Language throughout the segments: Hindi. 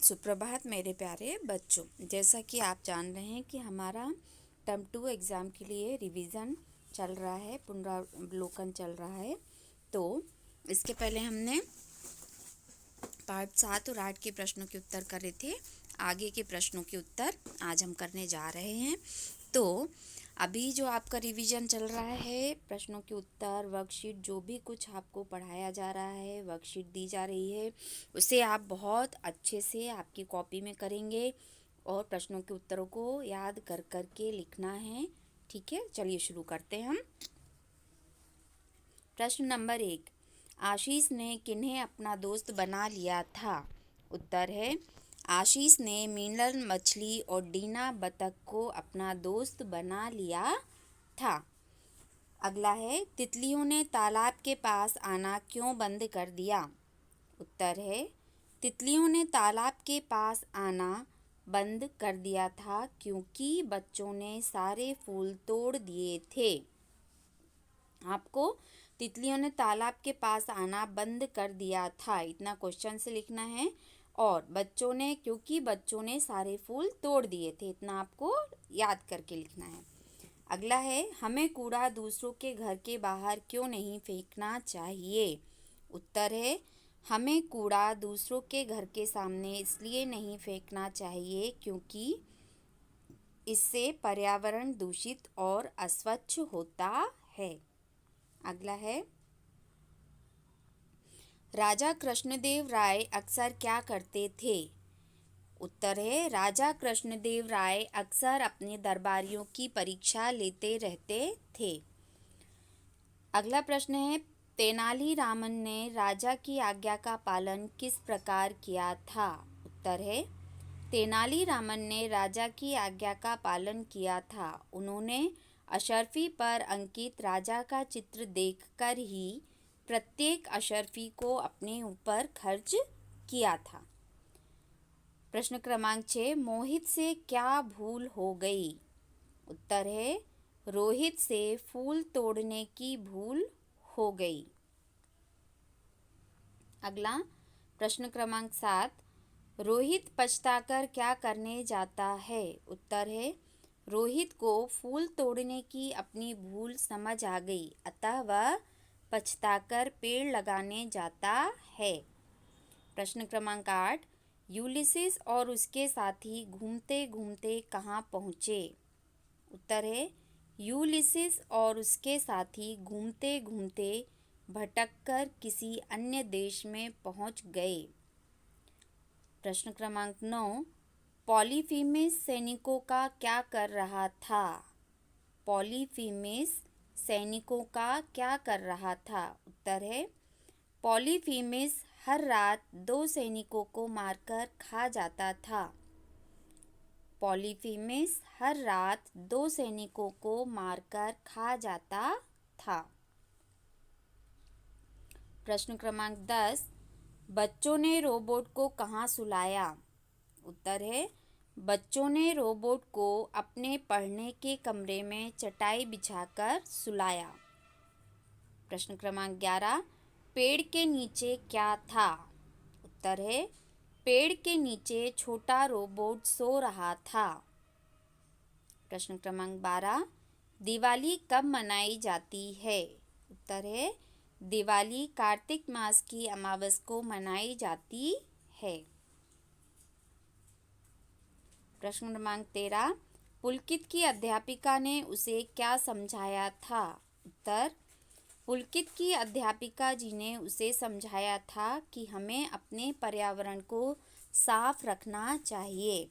सुप्रभात मेरे प्यारे बच्चों। जैसा कि आप जान रहे हैं कि हमारा टर्म 2 एग्ज़ाम के लिए रिवीजन चल रहा है, पुनरावलोकन चल रहा है। तो इसके पहले हमने पार्ट 7 और 8 के प्रश्नों के उत्तर करे थे। आगे के प्रश्नों के उत्तर आज हम करने जा रहे हैं। तो अभी जो आपका रिवीजन चल रहा है, प्रश्नों के उत्तर, वर्कशीट, जो भी कुछ आपको पढ़ाया जा रहा है, वर्कशीट दी जा रही है, उसे आप बहुत अच्छे से आपकी कॉपी में करेंगे और प्रश्नों के उत्तरों को याद कर कर के लिखना है। ठीक है, चलिए शुरू करते हैं हम। प्रश्न नंबर 1, आशीष ने किन्हें अपना दोस्त बना लिया था? उत्तर है, आशीष ने मीनल मछली और डीना बतख को अपना दोस्त बना लिया था। अगला है, तितलियों ने तालाब के पास आना क्यों बंद कर दिया? उत्तर है, तितलियों ने तालाब के पास आना बंद कर दिया था क्योंकि बच्चों ने सारे फूल तोड़ दिए थे। आपको तितलियों ने तालाब के पास आना बंद कर दिया था, इतना क्वेश्चन से लिखना है। और क्योंकि बच्चों ने सारे फूल तोड़ दिए थे, इतना आपको याद करके लिखना है। अगला है, हमें कूड़ा दूसरों के घर के बाहर क्यों नहीं फेंकना चाहिए? उत्तर है, हमें कूड़ा दूसरों के घर के सामने इसलिए नहीं फेंकना चाहिए क्योंकि इससे पर्यावरण दूषित और अस्वच्छ होता है। अगला है, राजा कृष्णदेव राय अक्सर क्या करते थे? उत्तर है, राजा कृष्णदेव राय अक्सर अपने दरबारियों की परीक्षा लेते रहते थे। अगला प्रश्न है, तेनालीरामन ने राजा की आज्ञा का पालन किस प्रकार किया था? उत्तर है, तेनालीरामन ने राजा की आज्ञा का पालन किया था। उन्होंने अशर्फी पर अंकित राजा का चित्र देखकर ही प्रत्येक अशर्फी को अपने ऊपर खर्च किया था। प्रश्न क्रमांक 6, मोहित से क्या भूल हो गई? उत्तर है, रोहित से फूल तोड़ने की भूल हो गई। अगला प्रश्न क्रमांक 7, रोहित पछताकर क्या करने जाता है? उत्तर है, रोहित को फूल तोड़ने की अपनी भूल समझ आ गई, अतः वह पछताकर पेड़ लगाने जाता है। प्रश्न क्रमांक 8, यूलिसिस और उसके साथी घूमते घूमते कहाँ पहुँचे? उत्तर है, यूलिसिस और उसके साथी घूमते घूमते भटककर किसी अन्य देश में पहुँच गए। प्रश्न क्रमांक 9, पॉलीफीमिस सैनिकों का क्या कर रहा था? पॉलीफीमिस सैनिकों का क्या कर रहा था? उत्तर है, पॉलीफीमिस हर रात 2 सैनिकों को मारकर खा जाता था। पॉलीफीमिस हर रात 2 सैनिकों को मारकर खा जाता था। प्रश्न क्रमांक 10, बच्चों ने रोबोट को कहाँ सुलाया? उत्तर है, बच्चों ने रोबोट को अपने पढ़ने के कमरे में चटाई बिछाकर सुलाया। प्रश्न क्रमांक 11, पेड़ के नीचे क्या था? उत्तर है, पेड़ के नीचे छोटा रोबोट सो रहा था। प्रश्न क्रमांक 12, दिवाली कब मनाई जाती है? उत्तर है, दिवाली कार्तिक मास की अमावस को मनाई जाती है। प्रश्न क्रमांक 13, पुलकित की अध्यापिका ने उसे क्या समझाया था? उत्तर, पुलकित की अध्यापिका जी ने उसे समझाया था कि हमें अपने पर्यावरण को साफ रखना चाहिए।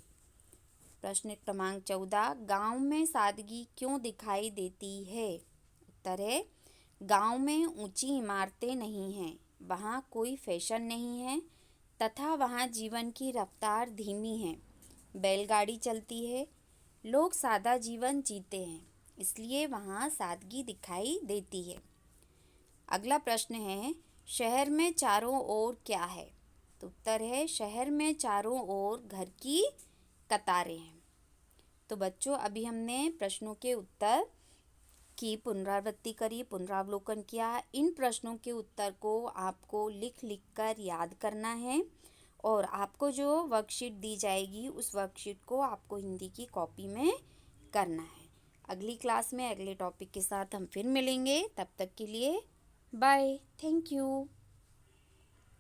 प्रश्न क्रमांक 14, गांव में सादगी क्यों दिखाई देती है? उत्तर है, गांव में ऊंची इमारतें नहीं हैं, वहाँ कोई फैशन नहीं है तथा वहाँ जीवन की रफ्तार धीमी है। बैलगाड़ी चलती है, लोग सादा जीवन जीते हैं, इसलिए वहाँ सादगी दिखाई देती है। अगला प्रश्न है, शहर में चारों ओर क्या है? तो उत्तर है, शहर में चारों ओर घर की कतारें हैं। तो बच्चों, अभी हमने प्रश्नों के उत्तर की पुनरावृत्ति करी, पुनरावलोकन किया। इन प्रश्नों के उत्तर को आपको लिख लिख कर याद करना है और आपको जो वर्कशीट दी जाएगी उस वर्कशीट को आपको हिंदी की कॉपी में करना है। अगली क्लास में अगले टॉपिक के साथ हम फिर मिलेंगे। तब तक के लिए बाय। Thank you.